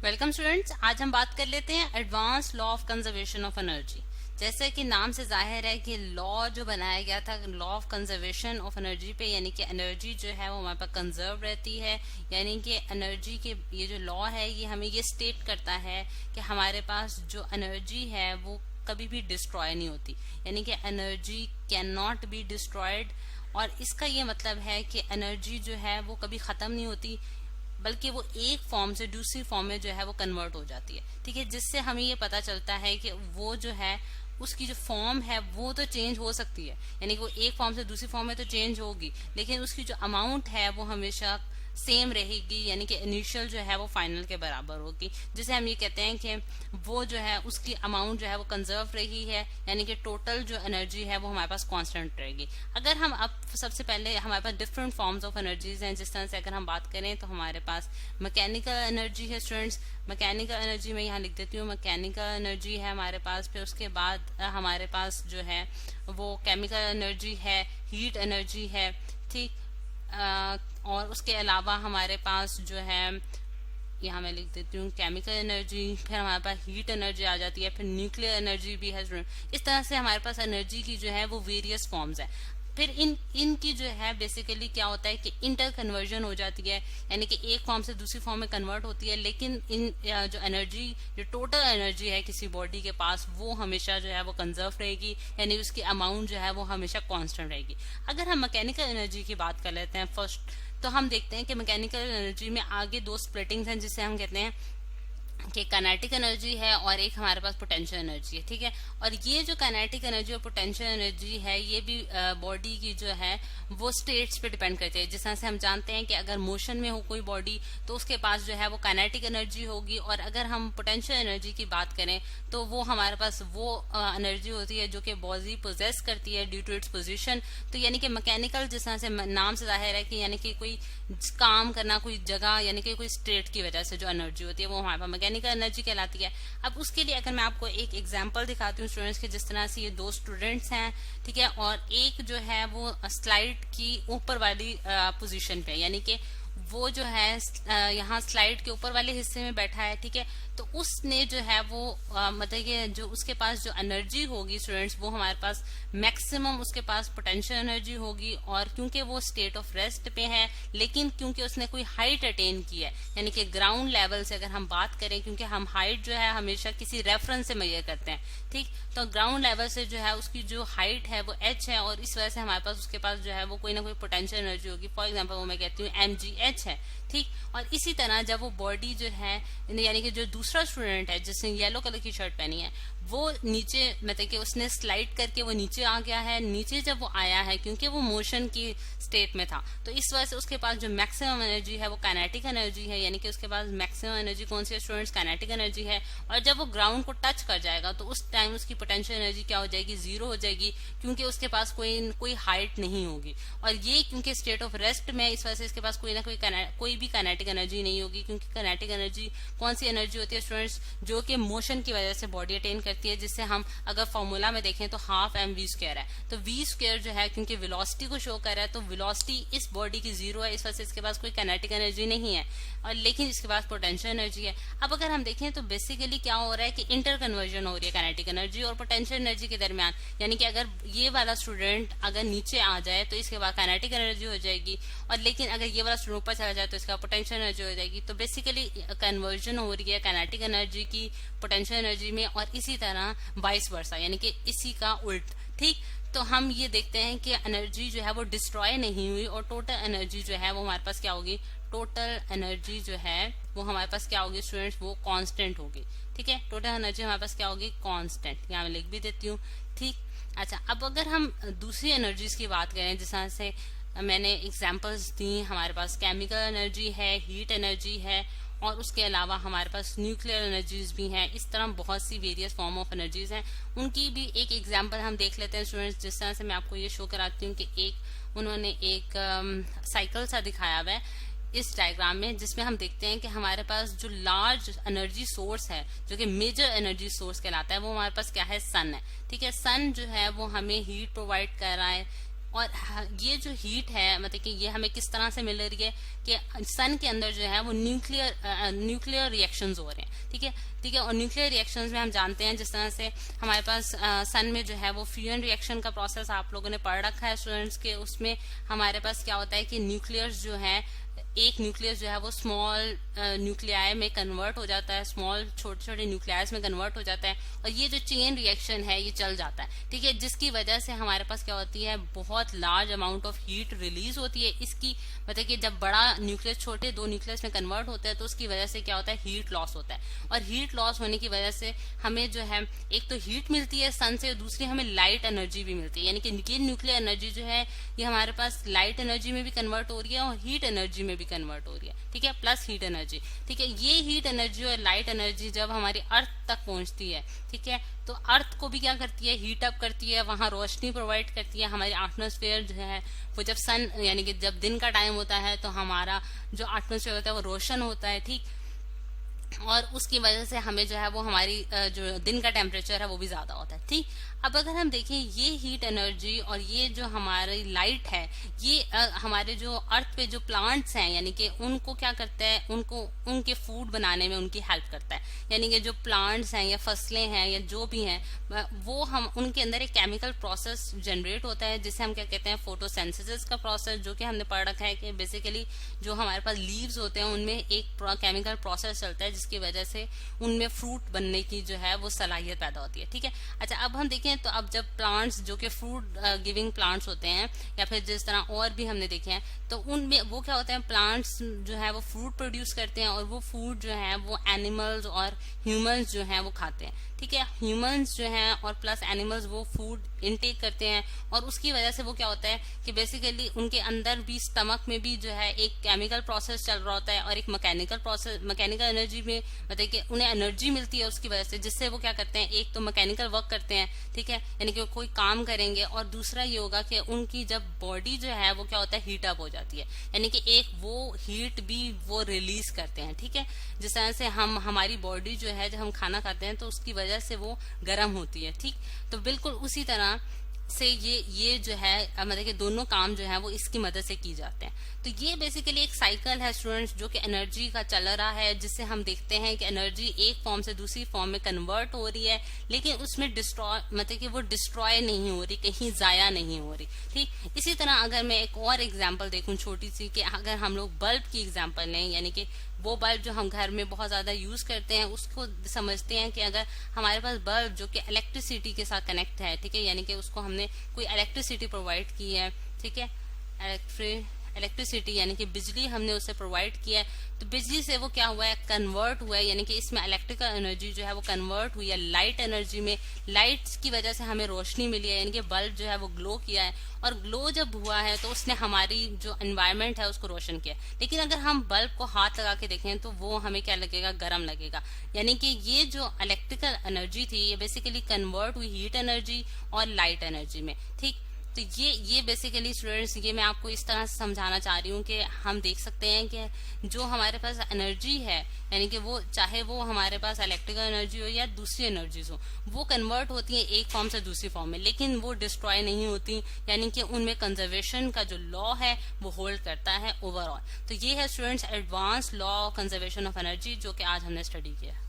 Welcome students. आज हम बात कर लेते हैं advance law of conservation of energy. जैसे कि नाम से जाहिर है कि लॉ जो बनाया गया था law of conservation of energy पे, यानी कि एनर्जी जो है वो हमारे पास कंजर्व रहती है। यानी कि एनर्जी के ये जो लॉ है ये हमें ये स्टेट करता है कि हमारे पास जो एनर्जी है वो कभी भी डिस्ट्रॉय नहीं होती, यानी कि energy can not be destroyed. और इसका ये मतलब है कि एनर्जी जो है वो कभी खत्म नहीं होती, बल्कि वो एक फॉर्म से दूसरी फॉर्म में जो है वो कन्वर्ट हो जाती है। ठीक है, जिससे हमें ये पता चलता है कि वो जो है उसकी जो फॉर्म है वो तो चेंज हो सकती है, यानी कि वो एक फॉर्म से दूसरी फॉर्म में तो चेंज होगी, लेकिन उसकी जो अमाउंट है वो हमेशा सेम रहेगी, यानी कि इनिशियल जो है वो फाइनल के बराबर होगी। जिसे हम ये कहते हैं कि वो जो है उसकी अमाउंट जो है वो कंजर्व रही है, यानी कि टोटल जो एनर्जी है वो हमारे पास कांस्टेंट रहेगी। अगर हम अब सबसे पहले हमारे पास डिफरेंट फॉर्म्स ऑफ एनर्जीज हैं, जिस तरह से अगर हम बात करें तो हमारे पास मैकेनिकल एनर्जी है। स्टूडेंट्स, मैकेनिकल एनर्जी में यहाँ लिख देती हूँ, मैकेनिकल एनर्जी है हमारे पास। फिर उसके बाद हमारे पास जो है वो केमिकल एनर्जी है, हीट एनर्जी है। ठीक, और उसके अलावा हमारे पास जो है यहाँ मैं लिख देती हूँ केमिकल एनर्जी, फिर हमारे पास हीट एनर्जी आ जाती है, फिर न्यूक्लियर एनर्जी भी है। इस तरह से हमारे पास एनर्जी की जो है वो वेरियस फॉर्म्स है। फिर इनकी जो है बेसिकली क्या होता है कि इंटर कन्वर्जन हो जाती है, यानी कि एक फॉर्म से दूसरी फॉर्म में कन्वर्ट होती है, लेकिन इन जो एनर्जी, जो टोटल एनर्जी है किसी बॉडी के पास, वो हमेशा जो है वो कंजर्व रहेगी, यानी उसकी अमाउंट जो है वो हमेशा कांस्टेंट रहेगी। अगर हम मैकेनिकल एनर्जी की बात कर लेते हैं फर्स्ट, तो हम देखते हैं कि मैकेनिकल एनर्जी में आगे दो स्प्लिटिंग्स हैं, जिसे हम कहते हैं कि काइनेटिक एनर्जी है और एक हमारे पास पोटेंशियल एनर्जी है। ठीक है, और ये जो काइनेटिक एनर्जी और पोटेंशियल एनर्जी है ये भी बॉडी की जो है वो स्टेट्स पे डिपेंड करती है। जिस तरह से हम जानते हैं कि अगर मोशन में हो कोई बॉडी तो उसके पास जो है वो काइनेटिक एनर्जी होगी, और अगर हम पोटेंशियल एनर्जी की बात करें तो वो हमारे पास वो एनर्जी होती है जो कि बॉडी पोजेस करती है ड्यू टू इट्स पोजिशन। तो यानी कि मैकेनिकल, जिस तरह से नाम से जाहिर है कि यानी कि कोई काम करना, कोई जगह, यानी कि कोई स्टेट की वजह से जो एनर्जी होती है वो हमारे पास मैकेनिकल एनर्जी कहलाती है। अब उसके लिए अगर मैं आपको एक एग्जांपल दिखाती हूँ स्टूडेंट्स के, जिस तरह से ये दो स्टूडेंट्स हैं, ठीक है, और एक जो है वो स्लाइड की ऊपर वाली पोजीशन पे, यानी कि वो जो है यहाँ स्लाइड के ऊपर वाले हिस्से में बैठा है। ठीक है, तो उसने जो है वो मतलब कि जो उसके पास जो एनर्जी होगी स्टूडेंट्स, वो हमारे पास मैक्सिमम उसके पास पोटेंशियल एनर्जी होगी। और क्योंकि वो स्टेट ऑफ रेस्ट पे है, लेकिन क्योंकि उसने कोई हाइट अटेन की है, यानी कि ग्राउंड लेवल से अगर हम बात करें, क्योंकि हम हाइट जो है हमेशा किसी रेफरेंस से मेजर करते हैं। ठीक, तो ग्राउंड लेवल से जो है उसकी जो हाइट है वो h है, और इस वजह से हमारे पास उसके पास जो है वो कोई ना कोई पोटेंशियल एनर्जी होगी। फॉर एग्जाम्पल वो मैं कहती हूँ mgh है। ठीक, और इसी तरह जब वो बॉडी जो है, यानी कि जो दूसरा स्टूडेंट है जिसने येलो कलर की शर्ट पहनी है, वो नीचे मतलब कि उसने स्लाइड करके वो नीचे आ गया है। नीचे जब वो आया है क्योंकि वो मोशन की स्टेट में था, तो इस वजह से उसके पास जो मैक्सिमम एनर्जी है वो काइनेटिक एनर्जी है, यानी कि उसके पास मैक्सिमम एनर्जी कौन सी है स्टूडेंट्स? काइनेटिक एनर्जी है। और जब वो ग्राउंड को टच कर जाएगा तो उस टाइम उसकी पोटेंशियल एनर्जी क्या हो जाएगी? जीरो हो जाएगी, क्योंकि उसके पास कोई हाइट नहीं होगी। और ये क्योंकि स्टेट ऑफ रेस्ट में, इस वजह से इसके पास कोई भी काइनेटिक एनर्जी नहीं होगी, क्योंकि काइनेटिक एनर्जी कौन सी एनर्जी होती है स्टूडेंट्स? जो कि मोशन की वजह से बॉडी अटेन करती है, जिससे हम अगर फॉर्मूला में देखें तो हाफ mv² है। तो v² जो है क्योंकि वेलोसिटी को शो कर रहा है, तो वेलोसिटी इस बॉडी की जीरो है, इस वजह से इसके पास कोई काइनेटिक एनर्जी नहीं है, और लेकिन इसके पास पोटेंशियल एनर्जी है। अब अगर हम देखें तो बेसिकली क्या हो रहा है कि इंटर कन्वर्जन हो रही है काइनेटिक एनर्जी और पोटेंशियल एनर्जी के दरमियान, यानी कि अगर ये वाला स्टूडेंट अगर नीचे आ जाए तो इसके बाद काइनेटिक एनर्जी हो जाएगी, और लेकिन अगर ये वाला स्टूडेंट ऊपर चला जाए तो इसका पोटेंशियल एनर्जी हो जाएगी। तो बेसिकली कन्वर्जन हो रही है काइनेटिक एनर्जी की पोटेंशियल एनर्जी में, और इसी तरह वाइस वर्सा, यानी कि इसी का उल्ट। ठीक, तो हम ये देखते हैं कि एनर्जी जो है वो डिस्ट्रॉय नहीं हुई, और टोटल एनर्जी जो है वो हमारे पास क्या होगी? टोटल एनर्जी जो है वो हमारे पास क्या होगी स्टूडेंट्स? वो कांस्टेंट होगी। ठीक है, टोटल एनर्जी हमारे पास क्या होगी? कांस्टेंट। यहाँ मैं लिख भी देती हूँ। ठीक, अच्छा, अब अगर हम दूसरी एनर्जीज की बात करें, जिस तरह से मैंने एग्जांपल्स दी, हमारे पास केमिकल एनर्जी है, हीट एनर्जी है, और उसके अलावा हमारे पास न्यूक्लियर एनर्जीज भी हैं। इस तरह बहुत see various form of energies हैं, उनकी भी एक एग्जांपल हम देख लेते हैं स्टूडेंट्स। जिस तरह से मैं आपको ये शो कराती हूँ कि उन्होंने एक साइकिल सा दिखाया हुआ है इस डायग्राम में, जिसमें हम देखते हैं कि हमारे पास जो लार्ज एनर्जी सोर्स है, जो कि मेजर एनर्जी सोर्स कहलाता है, वो हमारे पास क्या है? सन है। ठीक है, सन जो है वो हमें हीट प्रोवाइड कर रहा है, और ये जो हीट है मतलब कि ये हमें किस तरह से मिल रही है कि सन के अंदर जो है वो न्यूक्लियर रिएक्शंस हो रहे हैं, ठीक है। और न्यूक्लियर रिएक्शंस में हम जानते हैं जिस तरह से हमारे पास सन में जो है वो फ्यूजन रिएक्शन का प्रोसेस आप लोगों ने पढ़ रखा है स्टूडेंट्स के, उसमें हमारे पास क्या होता है कि न्यूक्लियस जो है, एक न्यूक्लियस जो है वो स्मॉल न्यूक्लियाई में कन्वर्ट हो जाता है, स्मॉल छोटे छोटे न्यूक्लियास में कन्वर्ट हो जाता है, और ये जो चेन रिएक्शन है ये चल जाता है, ठीक है, जिसकी वजह से हमारे पास क्या होती है, बहुत large amount of heat release होती है। इसकी मतलब कि जब बड़ा न्यूक्लियस छोटे दो न्यूक्लियस में कन्वर्ट होता है तो उसकी वजह से क्या होता है, हीट लॉस होता है। और हीट लॉस होने की वजह से हमें जो है एक तो हीट मिलती है सन से, और दूसरी हमें लाइट एनर्जी भी मिलती है, यानी कि ये न्यूक्लियर एनर्जी जो है ये हमारे पास लाइट एनर्जी में भी कन्वर्ट हो रही है और हीट एनर्जी में भी कन्वर्ट हो रही है, ठीक है, प्लस हीट एनर्जी, ठीक है। ये हीट एनर्जी और लाइट एनर्जी जब हमारी अर्थ तक पहुंचती है, ठीक है, तो अर्थ को भी क्या करती है, हीट अप करती है, वहां रोशनी प्रोवाइड करती है। हमारी एटमॉस्फेयर जो है वो जब सन यानी कि जब दिन का टाइम होता है तो हमारा जो एटमॉस्फेयर होता है वो रोशन होता है, ठीक, और उसकी वजह से हमें जो है वो हमारी जो दिन का टेम्परेचर है वो भी ज्यादा होता है, ठीक। अब अगर हम देखें ये हीट एनर्जी और ये जो हमारी लाइट है ये हमारे जो अर्थ पे जो प्लांट्स हैं यानी कि उनको क्या करता है, उनको उनके फूड बनाने में उनकी हेल्प करता है। यानी कि जो प्लांट्स हैं या फसलें हैं या जो भी हैं वो हम उनके अंदर एक केमिकल प्रोसेस जनरेट होता है जिसे हम क्या कहते हैं, फोटोसिंथेसिस का प्रोसेस, जो कि हमने पढ़ रखा है कि बेसिकली जो हमारे पास लीव्स होते हैं उनमें एक केमिकल प्रोसेस चलता है जिसकी वजह से उनमें फ्रूट बनने की जो है वो सलाहियत पैदा होती है, ठीक है। अच्छा, अब हम देखें तो अब जब प्लांट्स जो कि फ्रूट गिविंग प्लांट्स होते हैं या फिर जिस तरह और भी हमने देखे हैं तो उनमें वो क्या होता है, प्लांट्स जो है वो फ्रूट प्रोड्यूस करते हैं और वो फूड जो है वो एनिमल्स और ह्यूमंस जो है वो खाते हैं, ठीक है। ह्यूमंस जो है और प्लस एनिमल्स वो फूड इनटेक करते हैं और उसकी वजह से वो क्या होता है कि बेसिकली उनके अंदर भी स्टमक में भी जो है एक केमिकल प्रोसेस चल रहा होता है और एक मैकेनिकल प्रोसेस, मैकेनिकल एनर्जी में मतलब कि उन्हें एनर्जी मिलती है उसकी वजह से, जिससे वो क्या करते हैं, एक तो मैकेनिकल वर्क करते हैं, ठीक है, यानी कि कोई काम करेंगे, और दूसरा ये होगा कि उनकी जब बॉडी जो है वो क्या होता है, हीट अप हो जाती है, यानी कि एक वो हीट भी वो रिलीज करते हैं, ठीक है। जिस तरह से हमारी बॉडी जो है जब हम खाना खाते हैं तो उसकी वजह से वो गर्म होती है, ठीक। तो बिल्कुल उसी तरह से ये जो है मतलब कि दोनों काम जो है वो इसकी मदद से की जाते हैं। तो ये बेसिकली एक साइकिल है स्टूडेंट्स जो कि एनर्जी का चल रहा है, जिससे हम देखते हैं कि एनर्जी एक फॉर्म से दूसरी फॉर्म में कन्वर्ट हो रही है, लेकिन उसमें डिस्ट्रॉय मतलब कि वो डिस्ट्रॉय नहीं हो रही, कहीं जाया नहीं हो रही, ठीक। इसी तरह अगर मैं एक और एग्जाम्पल देखूं छोटी सी, कि अगर हम लोग बल्ब की एग्जाम्पल लें, यानी कि वो बल्ब जो हम घर में बहुत ज्यादा यूज करते हैं उसको समझते हैं कि अगर हमारे पास बल्ब जो कि इलेक्ट्रिसिटी के साथ कनेक्ट है, ठीक है, यानी कि उसको हमने कोई इलेक्ट्रिसिटी प्रोवाइड की है, ठीक है, इलेक्ट्रिसिटी यानी कि बिजली हमने उसे प्रोवाइड किया है, तो बिजली से वो क्या हुआ है, कन्वर्ट हुआ है, यानी कि इसमें इलेक्ट्रिकल एनर्जी जो है वो कन्वर्ट हुई है लाइट एनर्जी में। लाइट की वजह से हमें रोशनी मिली है, यानी कि बल्ब जो है वो ग्लो किया है, और ग्लो जब हुआ है तो उसने हमारी जो एनवायरमेंट है उसको रोशन किया। लेकिन अगर हम बल्ब को हाथ लगा के देखें तो वो हमें क्या लगेगा, गर्म लगेगा। यानी कि ये जो इलेक्ट्रिकल एनर्जी थी ये बेसिकली कन्वर्ट हुई हीट एनर्जी और लाइट एनर्जी में, ठीक। तो ये बेसिकली स्टूडेंट्स ये मैं आपको इस तरह से समझाना चाह रही हूँ कि हम देख सकते हैं कि जो हमारे पास एनर्जी है, यानी कि वो चाहे वो हमारे पास इलेक्ट्रिकल एनर्जी हो या दूसरी एनर्जीज हो, वो कन्वर्ट होती है एक फॉर्म से दूसरी फॉर्म में, लेकिन वो डिस्ट्रॉय नहीं होती, यानी कि उनमें कंजर्वेशन का जो लॉ है वो होल्ड करता है ओवरऑल। तो ये है students advance law conservation of energy जो कि आज हमने स्टडी किया।